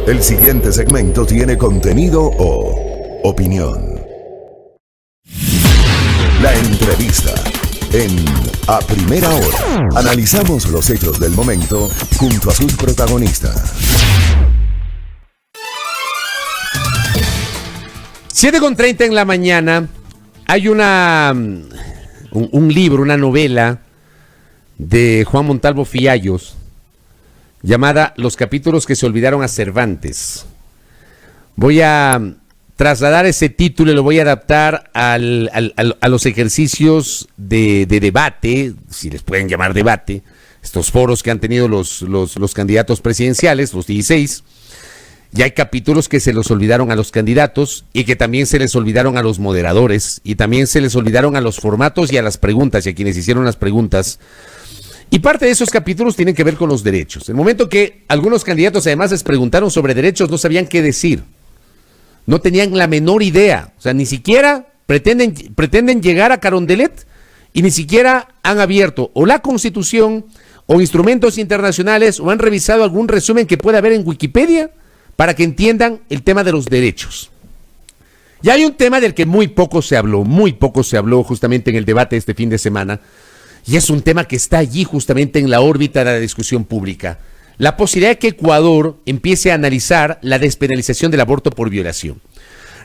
El siguiente segmento tiene contenido o opinión. La entrevista en A Primera Hora. Analizamos los hechos del momento junto a sus protagonistas. 7:30 en la mañana. Hay un libro, una novela de Juan Montalvo Fiallos llamada Los capítulos que se olvidaron a Cervantes. Voy a trasladar ese título y lo voy a adaptar a los ejercicios de debate, si les pueden llamar debate, estos foros que han tenido los candidatos presidenciales, los 16. Y hay capítulos que se los olvidaron a los candidatos y que también se les olvidaron a los moderadores y también se les olvidaron a los formatos y a las preguntas y a quienes hicieron las preguntas. Y parte de esos capítulos tienen que ver con los derechos. El momento que algunos candidatos además les preguntaron sobre derechos, no sabían qué decir. No tenían la menor idea. O sea, ni siquiera pretenden llegar a Carondelet y ni siquiera han abierto o la Constitución o instrumentos internacionales o han revisado algún resumen que pueda haber en Wikipedia para que entiendan el tema de los derechos. Y hay un tema del que muy poco se habló justamente en el debate este fin de semana, y es un tema que está allí justamente en la órbita de la discusión pública. La posibilidad de que Ecuador empiece a analizar la despenalización del aborto por violación.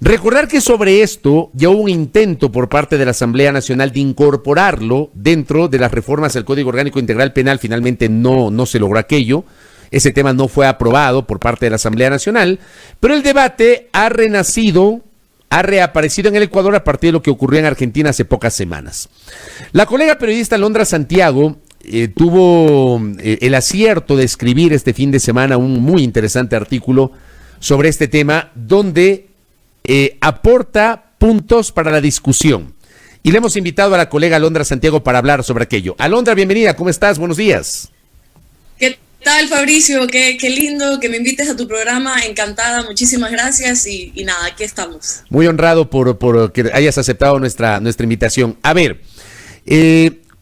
Recordar que sobre esto ya hubo un intento por parte de la Asamblea Nacional de incorporarlo dentro de las reformas al Código Orgánico Integral Penal. Finalmente no se logró aquello. Ese tema no fue aprobado por parte de la Asamblea Nacional, pero el debate ha reaparecido en el Ecuador a partir de lo que ocurrió en Argentina hace pocas semanas. La colega periodista Alondra Santiago tuvo el acierto de escribir este fin de semana un muy interesante artículo sobre este tema, donde aporta puntos para la discusión. Y le hemos invitado a la colega Alondra Santiago para hablar sobre aquello. Alondra, bienvenida, ¿cómo estás? Buenos días. ¿Qué tal, Fabricio? Qué lindo que me invites a tu programa, encantada, muchísimas gracias y nada, aquí estamos. Muy honrado por que hayas aceptado nuestra invitación. A ver,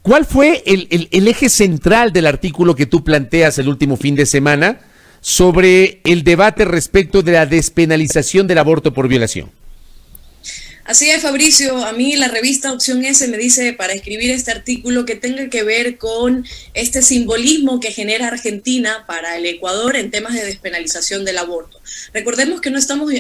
¿cuál fue el eje central del artículo que tú planteas el último fin de semana sobre el debate respecto de la despenalización del aborto por violación? Así es, Fabricio, a mí la revista Opción S me dice para escribir este artículo que tenga que ver con este simbolismo que genera Argentina para el Ecuador en temas de despenalización del aborto. Recordemos que no estamos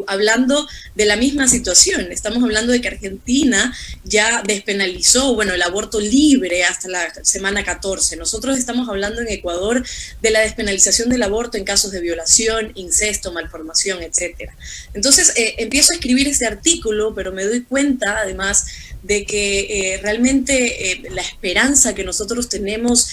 hablando de la misma situación, estamos hablando de que Argentina ya despenalizó, el aborto libre hasta la semana 14. Nosotros estamos hablando en Ecuador de la despenalización del aborto en casos de violación, incesto, malformación, etc. Entonces empiezo a escribir este artículo, pero me doy cuenta además de que realmente la esperanza que nosotros tenemos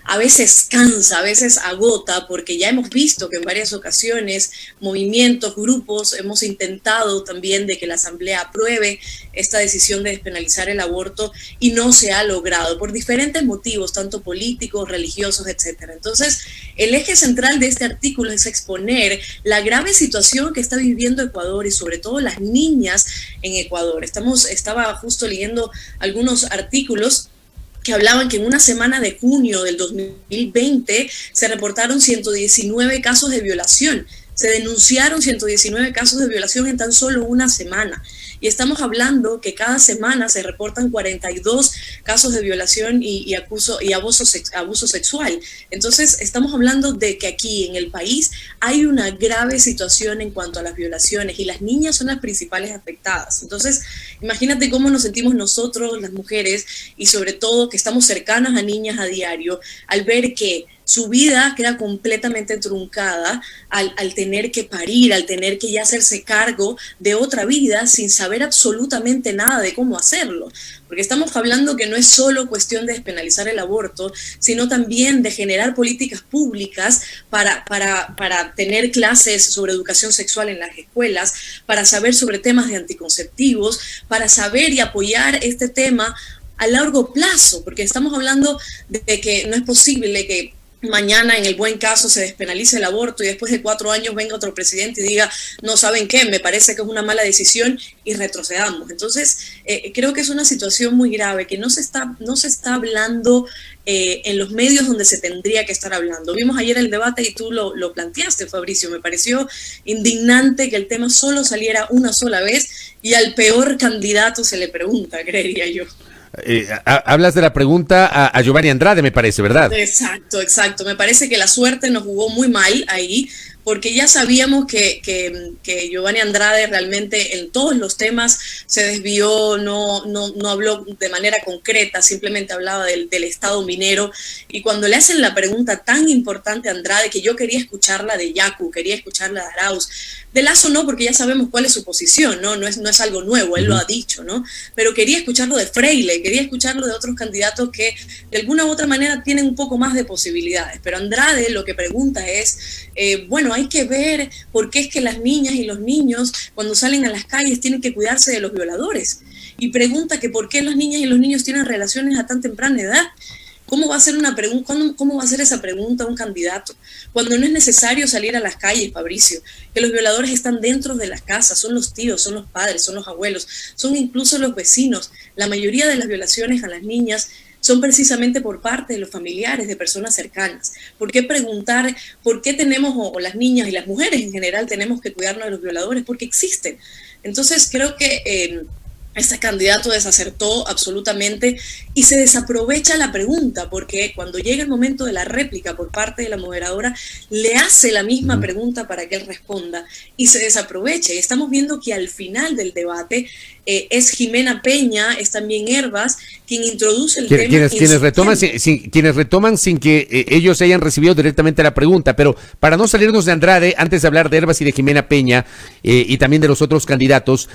a veces cansa, a veces agota, porque ya hemos visto que en varias ocasiones movimientos, grupos, hemos intentado también de que la Asamblea apruebe esta decisión de despenalizar el aborto y no se ha logrado por diferentes motivos, tanto políticos, religiosos, etc. Entonces, el eje central de este artículo es exponer la grave situación que está viviendo Ecuador y sobre todo las niñas en Ecuador. Estaba justo leyendo algunos artículos que hablaban que en una semana de junio del 2020 se reportaron 119 casos de violación. Se denunciaron 119 casos de violación en tan solo una semana. Y estamos hablando que cada semana se reportan 42 casos de violación y abuso sexual. Entonces, estamos hablando de que aquí en el país hay una grave situación en cuanto a las violaciones y las niñas son las principales afectadas. Entonces, imagínate cómo nos sentimos nosotros, las mujeres, y sobre todo que estamos cercanas a niñas a diario, al ver que su vida queda completamente truncada al tener que parir, al tener que ya hacerse cargo de otra vida sin saber absolutamente nada de cómo hacerlo. Porque estamos hablando que no es solo cuestión de despenalizar el aborto, sino también de generar políticas públicas para tener clases sobre educación sexual en las escuelas, para saber sobre temas de anticonceptivos, para saber y apoyar este tema a largo plazo, porque estamos hablando de que no es posible que mañana en el buen caso se despenalice el aborto y después de 4 años venga otro presidente y diga, no, ¿saben qué? Me parece que es una mala decisión y retrocedamos. Entonces, creo que es una situación muy grave que no se está hablando en los medios donde se tendría que estar hablando. Vimos ayer el debate y tú lo planteaste, Fabricio. Me pareció indignante que el tema solo saliera una sola vez y al peor candidato se le pregunta, creería yo. Hablas de la pregunta a Giovanni Andrade, me parece, ¿verdad? Exacto, exacto. Me parece que la suerte nos jugó muy mal ahí, porque ya sabíamos que Giovanni Andrade realmente en todos los temas se desvió, no habló de manera concreta, simplemente hablaba del Estado minero. Y cuando le hacen la pregunta tan importante a Andrade, que yo quería escucharla de Yacu, quería escucharla de Arauz, de Lasso no, porque ya sabemos cuál es su posición, no es algo nuevo, él lo ha dicho, ¿no? Pero quería escucharlo de Freile, quería escucharlo de otros candidatos que de alguna u otra manera tienen un poco más de posibilidades. Pero Andrade lo que pregunta es, bueno, hay que ver por qué es que las niñas y los niños cuando salen a las calles tienen que cuidarse de los violadores. Y pregunta que por qué las niñas y los niños tienen relaciones a tan temprana edad. ¿Cómo va a ser una pregunta? ¿Cómo va a hacer esa pregunta un candidato? Cuando no es necesario salir a las calles, Fabricio, que los violadores están dentro de las casas, son los tíos, son los padres, son los abuelos, son incluso los vecinos. La mayoría de las violaciones a las niñas son precisamente por parte de los familiares, de personas cercanas. ¿Por qué preguntar por qué tenemos, o las niñas y las mujeres en general, tenemos que cuidarnos de los violadores? Porque existen. Entonces creo que este candidato desacertó absolutamente y se desaprovecha la pregunta, porque cuando llega el momento de la réplica por parte de la moderadora, le hace la misma pregunta para que él responda y se desaprovecha. Y estamos viendo que al final del debate es Jimena Peña, es también Herbas, quien introduce el tema. Quienes retoman sin que ellos hayan recibido directamente la pregunta, pero para no salirnos de Andrade, antes de hablar de Herbas y de Jimena Peña y también de los otros candidatos,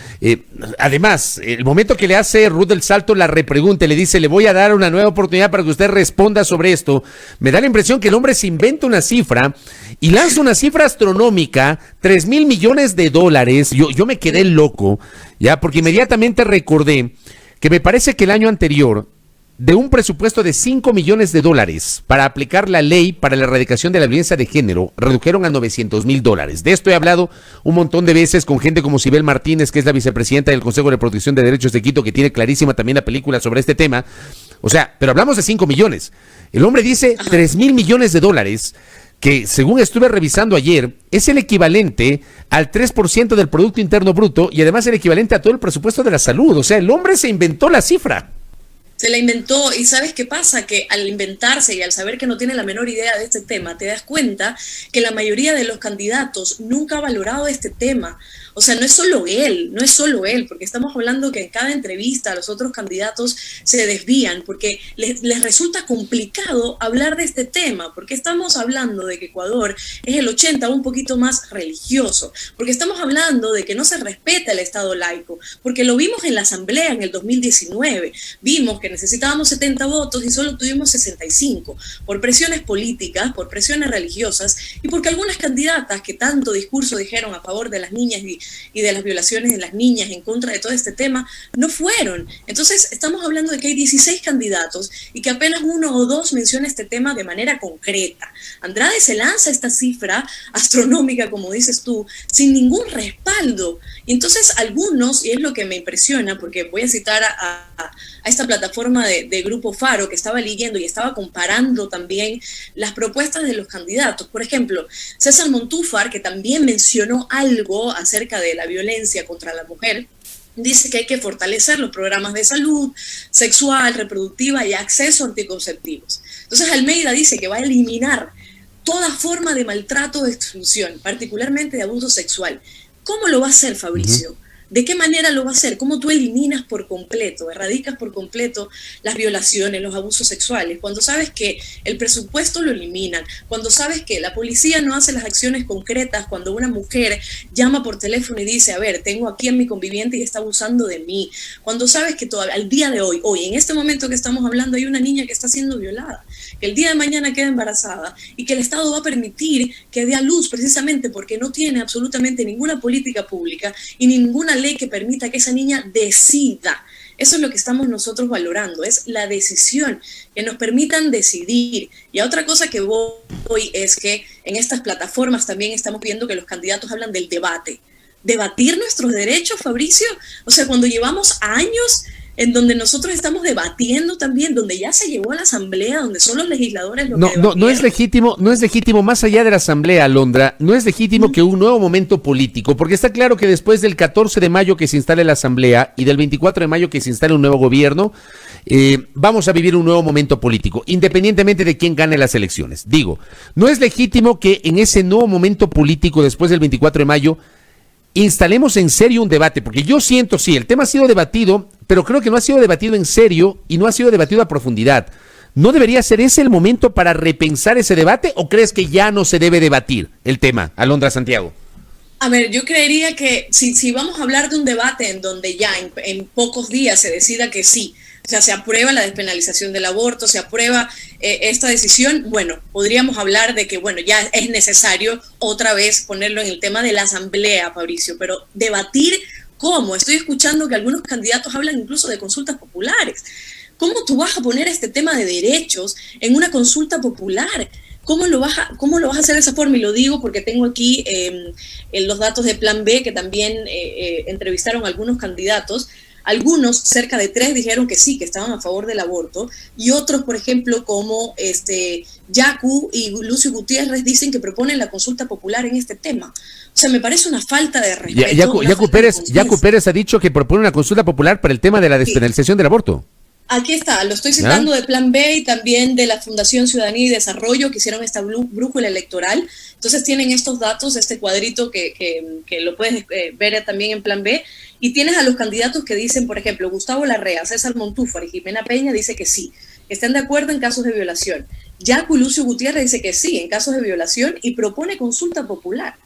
además, el momento que le hace Ruth del Salto la repregunta, le dice, le voy a dar una nueva oportunidad para que usted responda sobre esto, me da la impresión que el hombre se inventa una cifra y lanza una cifra astronómica, $3,000 millones. Yo me quedé loco, ya, porque inmediatamente recordé que me parece que el año anterior, de un presupuesto de $5 millones para aplicar la ley para la erradicación de la violencia de género, redujeron a $900,000. De esto he hablado un montón de veces con gente como Sibel Martínez, que es la vicepresidenta del Consejo de Protección de Derechos de Quito, que tiene clarísima también la película sobre este tema. O sea, pero hablamos de 5 millones. El hombre dice $3,000 millones, que según estuve revisando ayer, es el equivalente al 3% del Producto Interno Bruto y además el equivalente a todo el presupuesto de la salud. O sea, el hombre se inventó la cifra. Se la inventó, y ¿sabes qué pasa? Que al inventarse y al saber que no tiene la menor idea de este tema, te das cuenta que la mayoría de los candidatos nunca ha valorado este tema. O sea, no es solo él, porque estamos hablando que en cada entrevista los otros candidatos se desvían, porque les resulta complicado hablar de este tema, porque estamos hablando de que Ecuador es el 80, un poquito más religioso, porque estamos hablando de que no se respeta el Estado laico, porque lo vimos en la Asamblea en el 2019, vimos que necesitábamos 70 votos y solo tuvimos 65, por presiones políticas, por presiones religiosas, y porque algunas candidatas que tanto discurso dijeron a favor de las niñas y de las violaciones de las niñas, en contra de todo este tema, no fueron. Entonces estamos hablando de que hay 16 candidatos y que apenas 1 o 2 menciona este tema de manera concreta. Andrade se lanza esta cifra astronómica, como dices tú, sin ningún respaldo. Y entonces algunos, y es lo que me impresiona, porque voy a citar a esta plataforma de Grupo Faro, que estaba leyendo y estaba comparando también las propuestas de los candidatos. Por ejemplo, César Montúfar, que también mencionó algo acerca de la violencia contra la mujer, dice que hay que fortalecer los programas de salud sexual, reproductiva y acceso a anticonceptivos. Entonces Almeida dice que va a eliminar toda forma de maltrato o exclusión, particularmente de abuso sexual. ¿Cómo lo va a hacer, Fabricio? ¿De qué manera lo va a hacer? ¿Cómo tú eliminas por completo, erradicas por completo las violaciones, los abusos sexuales? Cuando sabes que el presupuesto lo eliminan, cuando sabes que la policía no hace las acciones concretas, cuando una mujer llama por teléfono y dice, a ver, tengo aquí a mi conviviente y está abusando de mí, cuando sabes que todavía, al día de hoy, en este momento que estamos hablando, hay una niña que está siendo violada, que el día de mañana queda embarazada y que el Estado va a permitir que dé a luz precisamente porque no tiene absolutamente ninguna política pública y ninguna ley que permita que esa niña decida. Eso es lo que estamos nosotros valorando, es la decisión, que nos permitan decidir. Y a otra cosa que voy es que en estas plataformas también estamos viendo que los candidatos hablan del debate. ¿Debatir nuestros derechos, Fabricio? O sea, cuando llevamos años en donde nosotros estamos debatiendo también, donde ya se llevó a la asamblea, donde son los legisladores los que debatieron. No es legítimo, más allá de la asamblea, Alondra, no es legítimo que un nuevo momento político, porque está claro que después del 14 de mayo que se instale la asamblea y del 24 de mayo que se instale un nuevo gobierno, vamos a vivir un nuevo momento político, independientemente de quién gane las elecciones. Digo, no es legítimo que en ese nuevo momento político, después del 24 de mayo, instalemos en serio un debate, porque yo siento, sí, el tema ha sido debatido, pero creo que no ha sido debatido en serio y no ha sido debatido a profundidad. ¿No debería ser ese el momento para repensar ese debate o crees que ya no se debe debatir el tema, Alondra Santiago? A ver, yo creería que si vamos a hablar de un debate en donde ya en pocos días se decida que sí, o sea, se aprueba la despenalización del aborto, se aprueba esta decisión, bueno, podríamos hablar de que, bueno, ya es necesario otra vez ponerlo en el tema de la asamblea, Fabricio, pero debatir cómo. Estoy escuchando que algunos candidatos hablan incluso de consultas populares. ¿Cómo tú vas a poner este tema de derechos en una consulta popular? ¿Cómo lo vas a hacer de esa forma? Y lo digo porque tengo aquí los datos de Plan B, que también entrevistaron a algunos candidatos. Algunos, cerca de 3, dijeron que sí, que estaban a favor del aborto, y otros, por ejemplo, como Yacu y Lucio Gutiérrez, dicen que proponen la consulta popular en este tema. O sea, me parece una falta de respeto. Yacu Pérez ha dicho que propone una consulta popular para el tema de la despenalización del aborto. Aquí está, lo estoy citando de Plan B y también de la Fundación Ciudadanía y Desarrollo, que hicieron esta brújula electoral. Entonces tienen estos datos, este cuadrito que lo puedes ver también en Plan B, y tienes a los candidatos que dicen, por ejemplo, Gustavo Larrea, César Montúfar y Jimena Peña dice que sí, que están de acuerdo en casos de violación. Yacu y Lucio Gutiérrez dice que sí, en casos de violación, y propone consulta popular.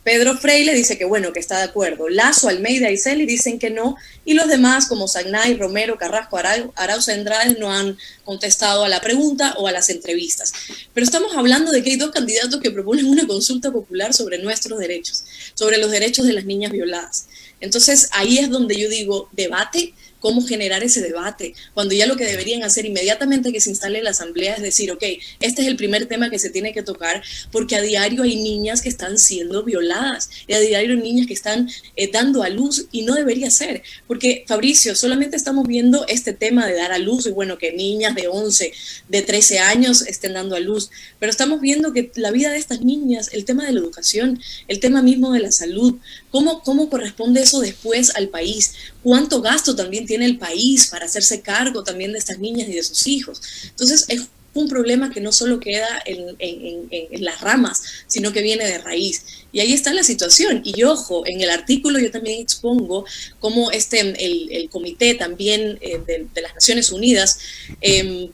Pedro Freile dice que bueno, que está de acuerdo. Lazo, Almeida y Celi dicen que no, y los demás como Sagnay, Romero, Carrasco, Arauz Andrade no han contestado a la pregunta o a las entrevistas. Pero estamos hablando de que hay 2 candidatos que proponen una consulta popular sobre nuestros derechos, sobre los derechos de las niñas violadas. Entonces ahí es donde yo digo, debate. ¿Cómo generar ese debate? Cuando ya lo que deberían hacer inmediatamente que se instale la asamblea es decir, ok, este es el primer tema que se tiene que tocar, porque a diario hay niñas que están siendo violadas, y a diario hay niñas que están dando a luz, y no debería ser, porque Fabricio, solamente estamos viendo este tema de dar a luz, y bueno, que niñas de 11, de 13 años estén dando a luz, pero estamos viendo que la vida de estas niñas, el tema de la educación, el tema mismo de la salud, ¿cómo corresponde eso después al país? ¿Cuánto gasto también tiene el país para hacerse cargo también de estas niñas y de sus hijos? Entonces es un problema que no solo queda en las ramas, sino que viene de raíz. Y ahí está la situación. Y ojo, en el artículo yo también expongo cómo el comité también de las Naciones Unidas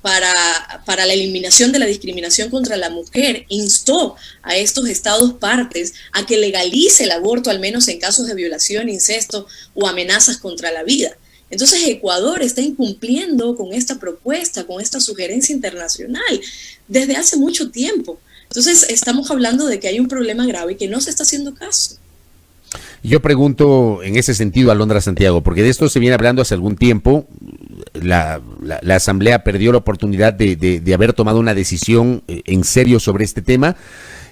para la eliminación de la discriminación contra la mujer instó a estos estados partes a que legalice el aborto, al menos en casos de violación, incesto o amenazas contra la vida. Entonces Ecuador está incumpliendo con esta propuesta, con esta sugerencia internacional desde hace mucho tiempo. Entonces estamos hablando de que hay un problema grave y que no se está haciendo caso. Yo pregunto en ese sentido, Alondra Santiago, porque de esto se viene hablando hace algún tiempo. La Asamblea perdió la oportunidad de haber tomado una decisión en serio sobre este tema.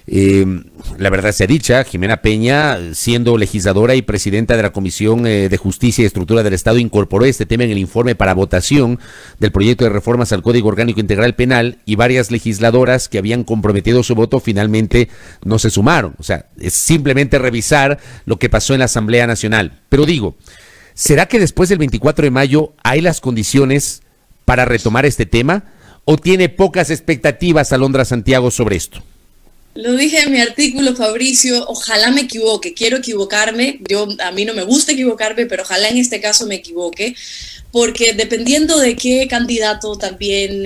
La verdad sea dicha, Jimena Peña, siendo legisladora y presidenta de la Comisión de Justicia y Estructura del Estado, incorporó este tema en el informe para votación del proyecto de reformas al Código Orgánico Integral Penal, y varias legisladoras que habían comprometido su voto finalmente no se sumaron. O sea, es simplemente revisar lo que pasó en la Asamblea Nacional. Pero digo, ¿será que después del 24 de mayo hay las condiciones para retomar este tema? ¿O tiene pocas expectativas Alondra Santiago sobre esto? Lo dije en mi artículo, Fabricio, ojalá me equivoque, quiero equivocarme, a mí no me gusta equivocarme, pero ojalá en este caso me equivoque, porque dependiendo de qué candidato también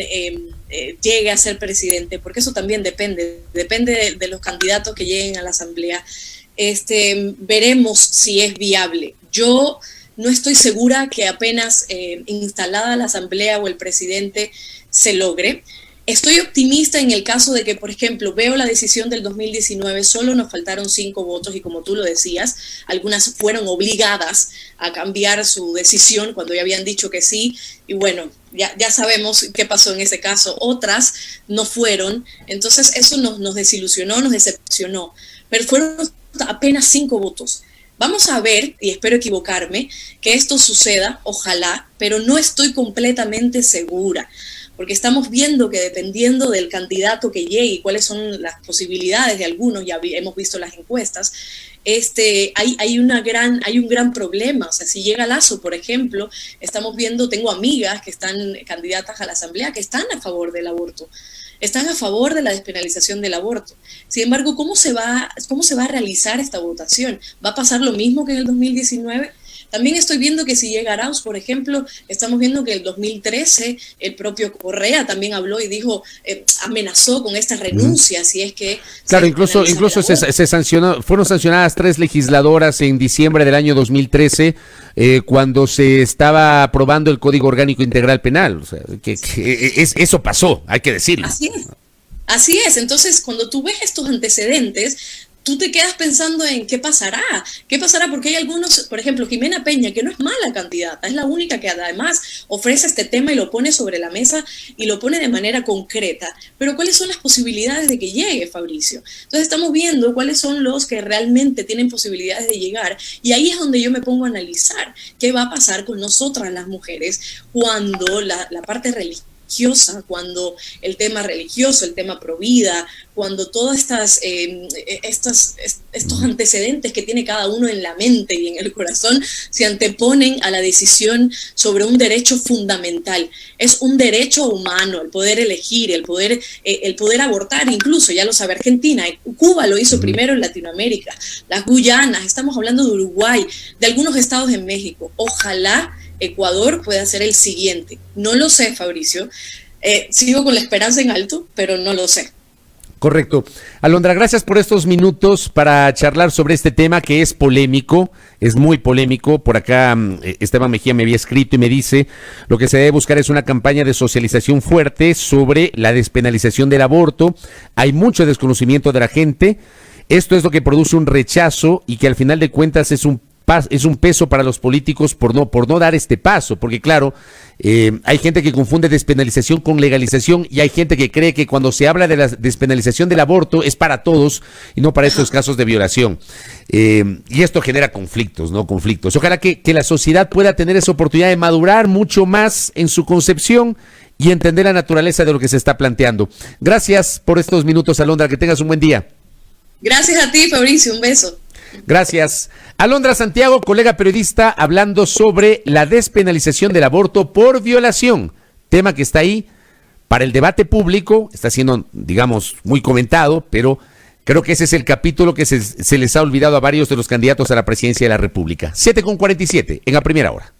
llegue a ser presidente, porque eso también depende de los candidatos que lleguen a la asamblea, veremos si es viable. Yo no estoy segura que apenas instalada la asamblea o el presidente se logre. Estoy optimista en el caso de que, por ejemplo, veo la decisión del 2019, solo nos faltaron 5 votos y como tú lo decías, algunas fueron obligadas a cambiar su decisión cuando ya habían dicho que sí y bueno, ya sabemos qué pasó en ese caso. Otras no fueron, entonces eso nos desilusionó, nos decepcionó, pero fueron apenas 5 votos. Vamos a ver, y espero equivocarme, que esto suceda, ojalá, pero no estoy completamente segura. Porque estamos viendo que dependiendo del candidato que llegue y cuáles son las posibilidades de algunos, ya hemos visto las encuestas, hay un gran problema. O sea, si llega Lasso, por ejemplo, estamos viendo, tengo amigas que están candidatas a la asamblea que están a favor del aborto, están a favor de la despenalización del aborto. Sin embargo, ¿cómo se va a realizar esta votación? ¿Va a pasar lo mismo que en el 2019? También estoy viendo que si llega Arauz, por ejemplo, estamos viendo que en el 2013 el propio Correa también habló y dijo, amenazó con esta renuncia, si es que... Claro, incluso se sancionó, fueron sancionadas 3 legisladoras en diciembre del año 2013, cuando se estaba aprobando el Código Orgánico Integral Penal. O sea, eso pasó, hay que decirlo. Así es. Entonces, cuando tú ves estos antecedentes, tú te quedas pensando en qué pasará, porque hay algunos, por ejemplo, Jimena Peña, que no es mala candidata, es la única que además ofrece este tema y lo pone sobre la mesa y lo pone de manera concreta, pero ¿cuáles son las posibilidades de que llegue, Fabricio? Entonces estamos viendo cuáles son los que realmente tienen posibilidades de llegar y ahí es donde yo me pongo a analizar qué va a pasar con nosotras las mujeres cuando la parte religiosa, cuando el tema religioso, el tema provida, cuando todos estos antecedentes que tiene cada uno en la mente y en el corazón se anteponen a la decisión sobre un derecho fundamental. Es un derecho humano el poder elegir, el poder abortar, incluso ya lo sabe Argentina, Cuba lo hizo primero en Latinoamérica, las Guyanas, estamos hablando de Uruguay, de algunos estados en México. Ojalá Ecuador pueda ser el siguiente. No lo sé, Fabricio. Sigo con la esperanza en alto, pero no lo sé. Correcto. Alondra, gracias por estos minutos para charlar sobre este tema que es polémico, es muy polémico. Por acá Esteban Mejía me había escrito y me dice, lo que se debe buscar es una campaña de socialización fuerte sobre la despenalización del aborto. Hay mucho desconocimiento de la gente. Esto es lo que produce un rechazo y que al final de cuentas es un peso para los políticos por no dar este paso, porque claro, hay gente que confunde despenalización con legalización y hay gente que cree que cuando se habla de la despenalización del aborto es para todos y no para estos casos de violación. Y esto genera conflictos. Ojalá que la sociedad pueda tener esa oportunidad de madurar mucho más en su concepción y entender la naturaleza de lo que se está planteando. Gracias por estos minutos, Alondra, que tengas un buen día. Gracias a ti, Fabricio, un beso. Gracias. Alondra Santiago, colega periodista, hablando sobre la despenalización del aborto por violación, tema que está ahí para el debate público, está siendo, digamos, muy comentado, pero creo que ese es el capítulo que se les ha olvidado a varios de los candidatos a la presidencia de la República. 7:47 en A Primera Hora.